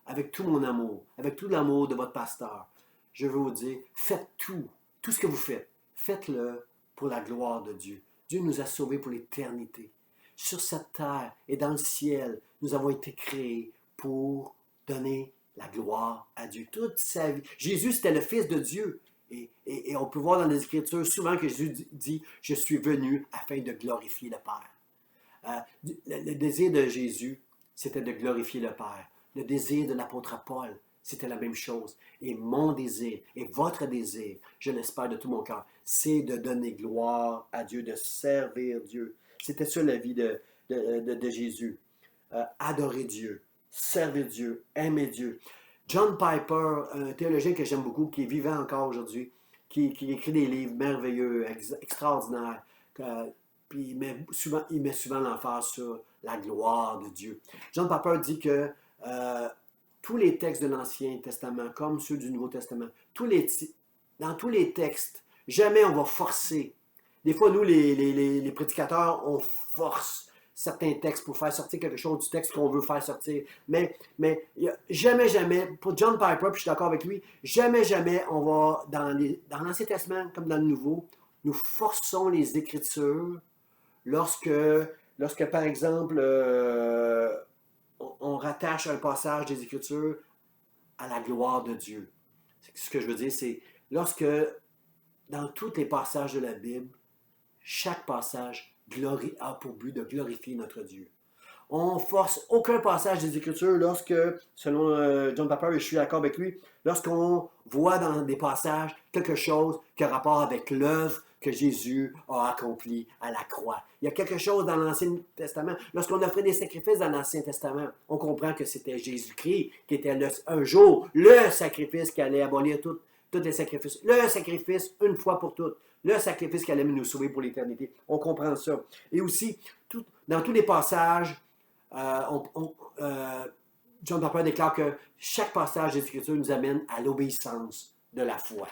Avec tout mon amour, avec tout l'amour de votre pasteur, je veux vous dire, faites tout ce que vous faites, faites-le pour la gloire de Dieu. Dieu nous a sauvés pour l'éternité. Sur cette terre et dans le ciel, nous avons été créés pour donner la gloire à Dieu. Toute sa vie. Jésus, c'était le Fils de Dieu. Et on peut voir dans les Écritures souvent que Jésus dit, « Je suis venu afin de glorifier le Père. » Le désir de Jésus, c'était de glorifier le Père. Le désir de l'apôtre Paul, c'était la même chose. Et mon désir, et votre désir, je l'espère de tout mon cœur, c'est de donner gloire à Dieu, de servir Dieu. C'était ça la vie de Jésus. Adorer Dieu, servir Dieu, aimer Dieu. John Piper, un théologien que j'aime beaucoup, qui est vivant encore aujourd'hui, qui écrit des livres merveilleux, extraordinaires, puis il met souvent l'emphase sur la gloire de Dieu. John Piper dit que tous les textes de l'Ancien Testament, comme ceux du Nouveau Testament, dans tous les textes, jamais on va forcer. Des fois, nous, les prédicateurs, on force certains textes pour faire sortir quelque chose du texte qu'on veut faire sortir. Mais jamais, pour John Piper, puis je suis d'accord avec lui, jamais on va, dans l'Ancien Testament comme dans le Nouveau, nous forçons les Écritures lorsque par exemple, on rattache un passage des Écritures à la gloire de Dieu. Ce que je veux dire, c'est lorsque, dans tous les passages de la Bible, chaque passage a pour but de glorifier notre Dieu. On force aucun passage des Écritures lorsque, selon John Piper, et je suis d'accord avec lui, lorsqu'on voit dans des passages quelque chose qui a rapport avec l'œuvre que Jésus a accomplie à la croix. Il y a quelque chose dans l'Ancien Testament. Lorsqu'on offrait des sacrifices dans l'Ancien Testament, on comprend que c'était Jésus-Christ qui était un jour le sacrifice qui allait abolir tous les sacrifices. Le sacrifice une fois pour toutes. Le sacrifice qui allait nous sauver pour l'éternité. On comprend ça. Et aussi, dans tous les passages, John Piper déclare que chaque passage des Écritures nous amène à l'obéissance de la foi.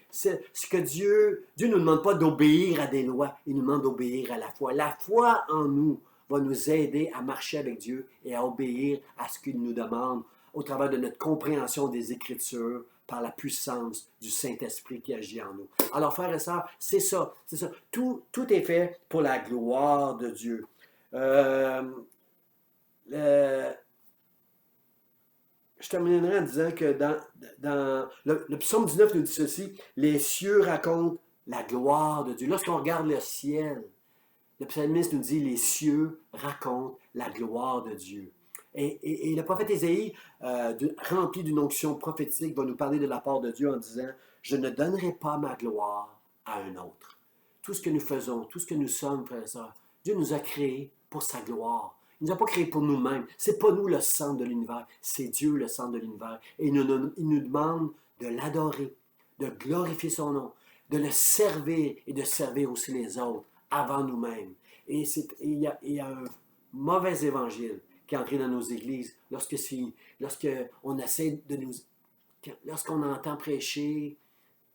C'est ce que Dieu ne nous demande pas d'obéir à des lois, il nous demande d'obéir à la foi. La foi en nous va nous aider à marcher avec Dieu et à obéir à ce qu'il nous demande au travers de notre compréhension des Écritures par la puissance du Saint-Esprit qui agit en nous. Alors, frères et sœurs, c'est ça. Tout est fait pour la gloire de Dieu. Je terminerai en disant que dans le psaume 19 nous dit ceci, les cieux racontent la gloire de Dieu. Lorsqu'on regarde le ciel, le psalmiste nous dit, les cieux racontent la gloire de Dieu. Et le prophète Ésaïe, rempli d'une onction prophétique, va nous parler de la part de Dieu en disant, je ne donnerai pas ma gloire à un autre. Tout ce que nous faisons, tout ce que nous sommes, frères et sœurs, Dieu nous a créés pour sa gloire. Il ne nous a pas créés pour nous-mêmes. Ce n'est pas nous le centre de l'univers, c'est Dieu le centre de l'univers. Et il nous demande de l'adorer, de glorifier son nom, de le servir et de servir aussi les autres avant nous-mêmes. Et il y a un mauvais évangile qui est entré dans nos églises lorsqu'on essaie de nous... Lorsqu'on entend prêcher,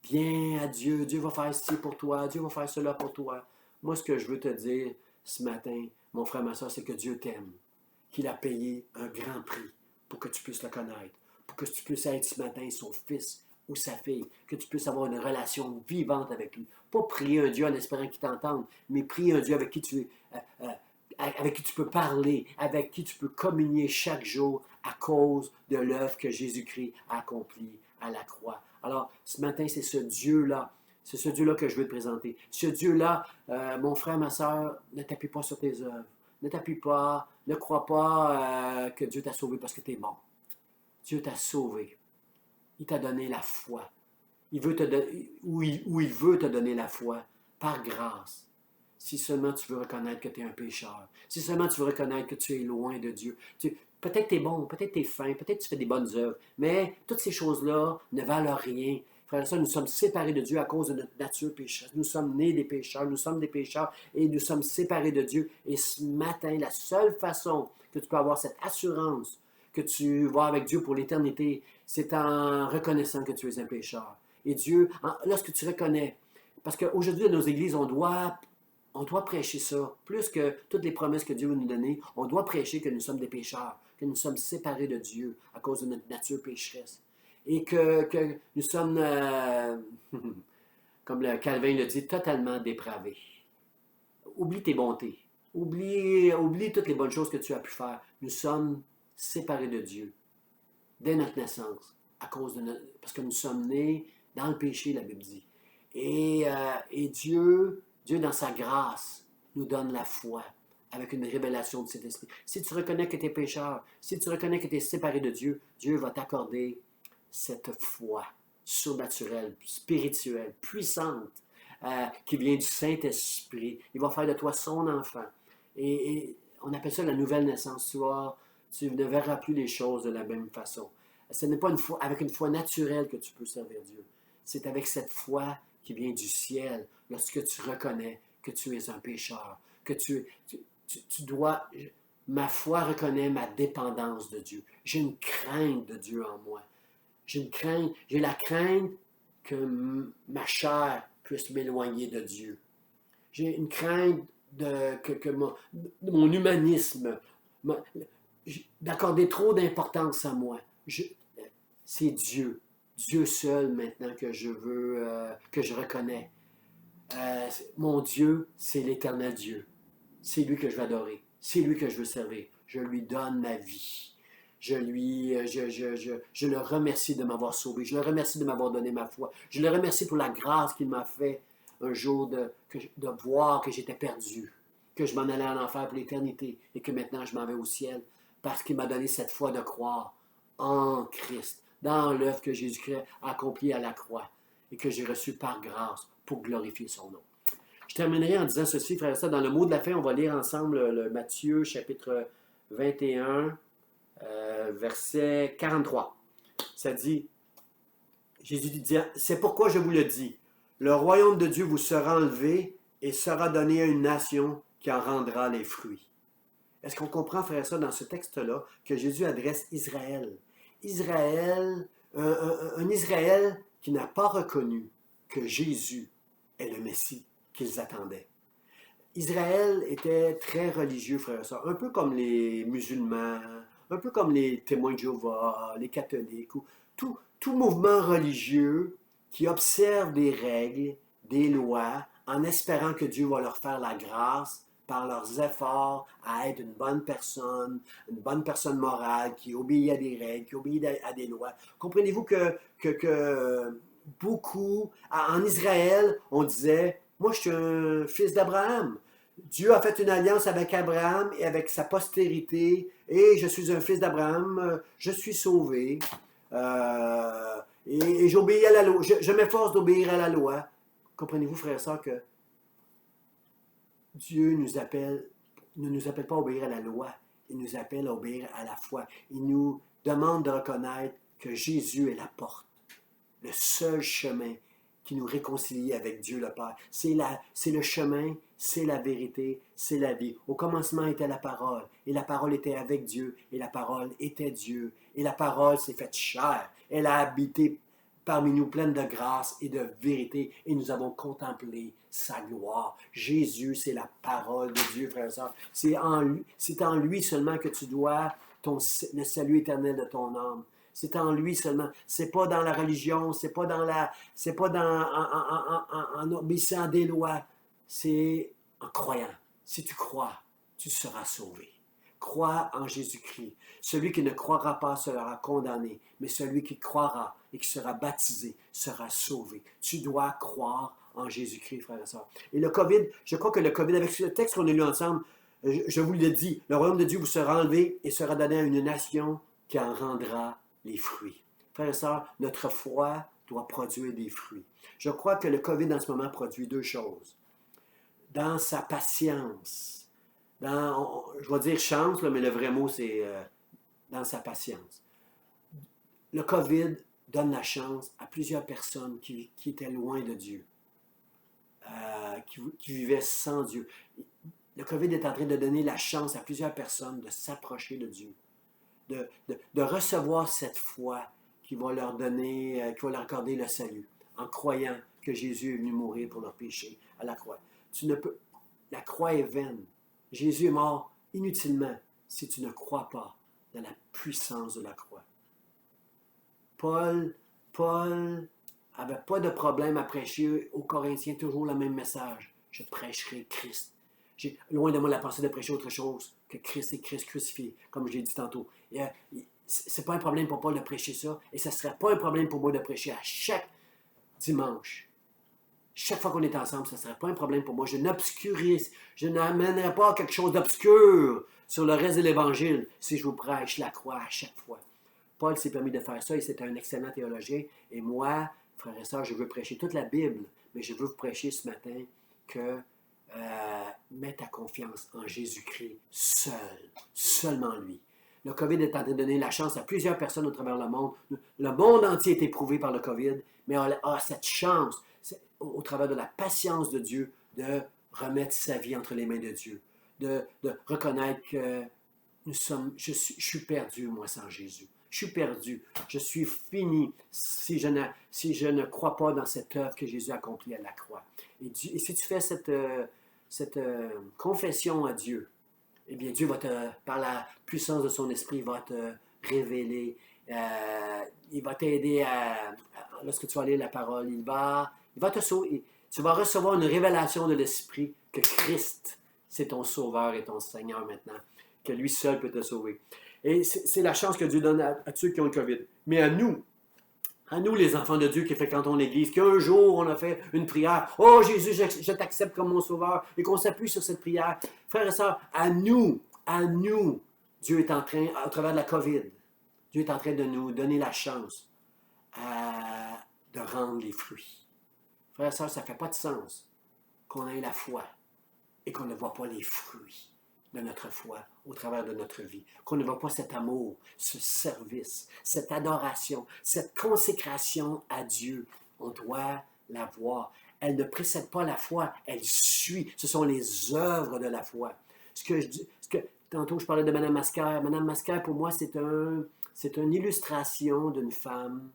viens à Dieu, Dieu va faire ci pour toi, Dieu va faire cela pour toi. Moi, ce que je veux te dire ce matin, mon frère, ma soeur, c'est que Dieu t'aime, qu'il a payé un grand prix pour que tu puisses le connaître, pour que tu puisses être ce matin son fils ou sa fille, que tu puisses avoir une relation vivante avec lui. Pas prier un Dieu en espérant qu'il t'entende, mais prier un Dieu avec qui tu peux parler, avec qui tu peux communier chaque jour à cause de l'œuvre que Jésus-Christ a accomplie à la croix. Alors, ce matin, c'est ce Dieu-là. C'est ce Dieu-là que je veux te présenter. Ce Dieu-là, mon frère, ma soeur, ne t'appuie pas sur tes œuvres. Ne t'appuie pas, ne crois pas que Dieu t'a sauvé parce que tu es bon. Dieu t'a sauvé. Il t'a donné la foi. Il veut il veut te donner la foi par grâce. Si seulement tu veux reconnaître que tu es un pécheur. Si seulement tu veux reconnaître que tu es loin de Dieu. Peut-être tu es bon, peut-être tu es fin, peut-être tu fais des bonnes œuvres, mais toutes ces choses-là ne valent rien. Frères et sœurs, nous sommes séparés de Dieu à cause de notre nature pécheresse. Nous sommes nés des pécheurs, nous sommes des pécheurs et nous sommes séparés de Dieu. Et ce matin, la seule façon que tu peux avoir cette assurance que tu vas avec Dieu pour l'éternité, c'est en reconnaissant que tu es un pécheur. Et Dieu, lorsque tu reconnais, parce qu'aujourd'hui, dans nos églises, on doit prêcher ça. Plus que toutes les promesses que Dieu veut nous donner, on doit prêcher que nous sommes des pécheurs, que nous sommes séparés de Dieu à cause de notre nature pécheresse. Et que nous sommes, comme le Calvin le dit, totalement dépravés. Oublie tes bontés. Oublie toutes les bonnes choses que tu as pu faire. Nous sommes séparés de Dieu dès notre naissance, parce que nous sommes nés dans le péché, la Bible dit. Et Dieu, dans sa grâce, nous donne la foi avec une révélation de cet esprit. Si tu reconnais que tu es pécheur, si tu reconnais que tu es séparé de Dieu, Dieu va t'accorder cette foi surnaturelle, spirituelle, puissante, qui vient du Saint-Esprit. Il va faire de toi son enfant. Et on appelle ça la nouvelle naissance. Tu ne verras plus les choses de la même façon. Ce n'est pas avec une foi naturelle que tu peux servir Dieu. C'est avec cette foi qui vient du ciel, lorsque tu reconnais que tu es un pécheur, que tu dois... Ma foi reconnaît ma dépendance de Dieu. J'ai une crainte de Dieu en moi. J'ai la crainte que ma chair puisse m'éloigner de Dieu. J'ai une crainte que mon humanisme, d'accorder trop d'importance à moi. C'est Dieu. Dieu seul maintenant que je veux, que je reconnais. Mon Dieu, c'est l'éternel Dieu. C'est lui que je veux adorer. C'est lui que je veux servir. Je lui donne ma vie. Je le remercie de m'avoir sauvé. Je le remercie de m'avoir donné ma foi. Je le remercie pour la grâce qu'il m'a fait un jour de voir que j'étais perdu, que je m'en allais en enfer pour l'éternité et que maintenant je m'en vais au ciel parce qu'il m'a donné cette foi de croire en Christ, dans l'œuvre que Jésus-Christ a accomplie à la croix et que j'ai reçue par grâce pour glorifier son nom. Je terminerai en disant ceci, frère et sœurs. Dans le mot de la fin, on va lire ensemble le Matthieu, chapitre 21, verset 43. Ça dit, Jésus dit, c'est pourquoi je vous le dis, le royaume de Dieu vous sera enlevé et sera donné à une nation qui en rendra les fruits. Est-ce qu'on comprend, frère et sœurs, dans ce texte-là, que Jésus adresse Israël? Israël, un Israël qui n'a pas reconnu que Jésus est le Messie qu'ils attendaient. Israël était très religieux, frère et sœurs, un peu comme les musulmans, un peu comme les témoins de Jéhovah, les catholiques, ou tout mouvement religieux qui observe des règles, des lois, en espérant que Dieu va leur faire la grâce par leurs efforts à être une bonne personne morale, qui obéit à des règles, qui obéit à des lois. Comprenez-vous que beaucoup, en Israël, on disait, moi je suis un fils d'Abraham. Dieu a fait une alliance avec Abraham et avec sa postérité, et je suis un fils d'Abraham, je suis sauvé, et j'obéis à la loi, je m'efforce d'obéir à la loi. Comprenez-vous, frères et sœurs, que Dieu ne nous appelle pas à obéir à la loi, il nous appelle à obéir à la foi. Il nous demande de reconnaître que Jésus est la porte, le seul chemin qui nous réconcilie avec Dieu le Père. C'est le chemin, c'est la vérité, c'est la vie. Au commencement était la parole, et la parole était avec Dieu, et la parole était Dieu, et la parole s'est faite chair. Elle a habité parmi nous pleine de grâce et de vérité, et nous avons contemplé sa gloire. Jésus, c'est la parole de Dieu, frères et sœurs. C'est en lui seulement que tu dois le salut éternel de ton âme. C'est en lui seulement. C'est pas dans la religion, c'est pas en obéissant des lois. C'est en croyant. Si tu crois, tu seras sauvé. Crois en Jésus-Christ. Celui qui ne croira pas sera condamné, mais celui qui croira et qui sera baptisé sera sauvé. Tu dois croire en Jésus-Christ, frères et sœurs. Et le COVID, je crois que le COVID, avec ce texte qu'on a lu ensemble, je vous le dis, le royaume de Dieu vous sera enlevé et sera donné à une nation qui en rendra les fruits. Frères et sœurs, notre foi doit produire des fruits. Je crois que le COVID en ce moment produit deux choses. Dans sa patience, je vais dire chance, là, mais le vrai mot c'est dans sa patience. Le COVID donne la chance à plusieurs personnes qui étaient loin de Dieu, qui vivaient sans Dieu. Le COVID est en train de donner la chance à plusieurs personnes de s'approcher de Dieu. De recevoir cette foi qui va leur donner, qui va leur accorder le salut, en croyant que Jésus est venu mourir pour leurs péchés à la croix. La croix est vaine. Jésus est mort inutilement si tu ne crois pas dans la puissance de la croix. Paul n'avait pas de problème à prêcher aux Corinthiens toujours le même message. Je prêcherai Christ. J'ai loin de moi la pensée de prêcher autre chose que Christ et Christ crucifié, comme je l'ai dit tantôt. C'est pas un problème pour Paul de prêcher ça, et ce ne serait pas un problème pour moi de prêcher à chaque dimanche, chaque fois qu'on est ensemble, ce ne serait pas un problème pour moi. Je n'amènerai pas quelque chose d'obscur sur le reste de l'Évangile si je vous prêche la croix à chaque fois. Paul s'est permis de faire ça et c'est un excellent théologien. Et moi, frères et sœurs, je veux prêcher toute la Bible, mais je veux vous prêcher ce matin que mets ta confiance en Jésus-Christ seul, seulement lui. Le COVID est en train de donner la chance à plusieurs personnes au travers le monde. Le monde entier est éprouvé par le COVID, mais a cette chance, au travers de la patience de Dieu, de remettre sa vie entre les mains de Dieu, de reconnaître que je suis perdu, moi, sans Jésus. Je suis perdu. Je suis fini si je ne crois pas dans cette œuvre que Jésus a accomplie à la croix. Et si tu fais cette confession à Dieu, eh bien, Dieu va par la puissance de son esprit, va te révéler. Il va t'aider lorsque tu vas lire la parole. Il va te sauver. Tu vas recevoir une révélation de l'esprit que Christ, c'est ton sauveur et ton Seigneur maintenant, que lui seul peut te sauver. Et c'est la chance que Dieu donne à ceux qui ont le COVID. Mais à nous les enfants de Dieu qui fréquentons l'Église, qu'un jour on a fait une prière, « Oh Jésus, je t'accepte comme mon sauveur », et qu'on s'appuie sur cette prière. Frères et sœurs, à nous, Dieu est en train, à travers de la COVID, Dieu est en train de nous donner la chance de rendre les fruits. Frères et sœurs, ça ne fait pas de sens qu'on ait la foi et qu'on ne voit pas les fruits de notre foi au travers de notre vie, qu'on ne voit pas cet amour, ce service, cette adoration, cette consécration à Dieu. On doit la voir. Elle ne précède pas la foi, elle suit. Ce sont les œuvres de la foi. Tantôt, je parlais de Mme Mascare. Mme Mascare, pour moi, c'est une illustration d'une femme.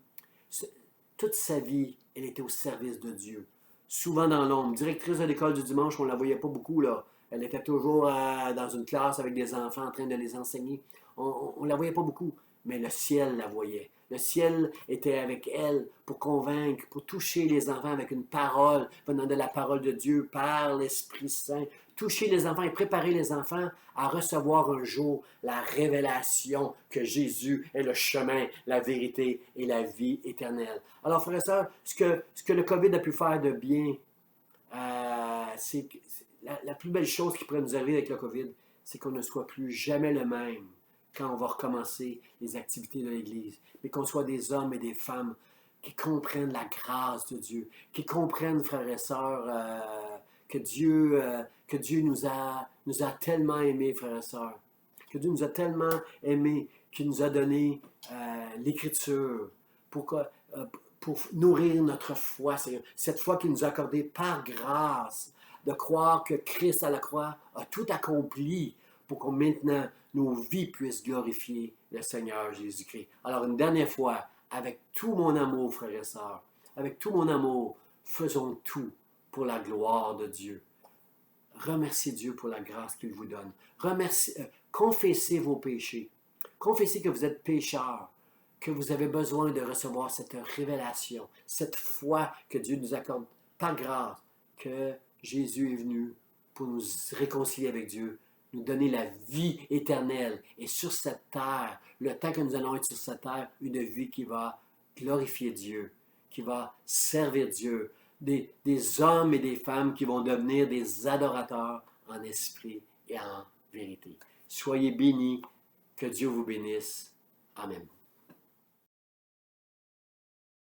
Toute sa vie, elle était au service de Dieu. Souvent dans l'ombre. Directrice de l'école du dimanche, on ne la voyait pas beaucoup, là. Elle était toujours dans une classe avec des enfants en train de les enseigner. On ne la voyait pas beaucoup, mais le ciel la voyait. Le ciel était avec elle pour convaincre, pour toucher les enfants avec une parole venant de la parole de Dieu par l'Esprit Saint. Toucher les enfants et préparer les enfants à recevoir un jour la révélation que Jésus est le chemin, la vérité et la vie éternelle. Alors, frères et sœurs, ce que le COVID a pu faire de bien, c'est la plus belle chose qui pourrait nous arriver avec le COVID, c'est qu'on ne soit plus jamais le même quand on va recommencer les activités de l'Église, mais qu'on soit des hommes et des femmes qui comprennent la grâce de Dieu, qui comprennent, frères et sœurs, que Dieu nous a tellement aimés, frères et sœurs, que Dieu nous a tellement aimés, qu'il nous a donné l'Écriture pour nourrir notre foi, Seigneur. Cette foi qu'il nous a accordée par grâce, de croire que Christ à la croix a tout accompli pour que maintenant nos vies puissent glorifier le Seigneur Jésus-Christ. Alors une dernière fois, avec tout mon amour, frères et sœurs, avec tout mon amour, faisons tout pour la gloire de Dieu. Remerciez Dieu pour la grâce qu'il vous donne. Confessez vos péchés. Confessez que vous êtes pécheurs, que vous avez besoin de recevoir cette révélation, cette foi que Dieu nous accorde par grâce, que Jésus est venu pour nous réconcilier avec Dieu, nous donner la vie éternelle. Et sur cette terre, le temps que nous allons être sur cette terre, une vie qui va glorifier Dieu, qui va servir Dieu. Des hommes et des femmes qui vont devenir des adorateurs en esprit et en vérité. Soyez bénis, que Dieu vous bénisse. Amen.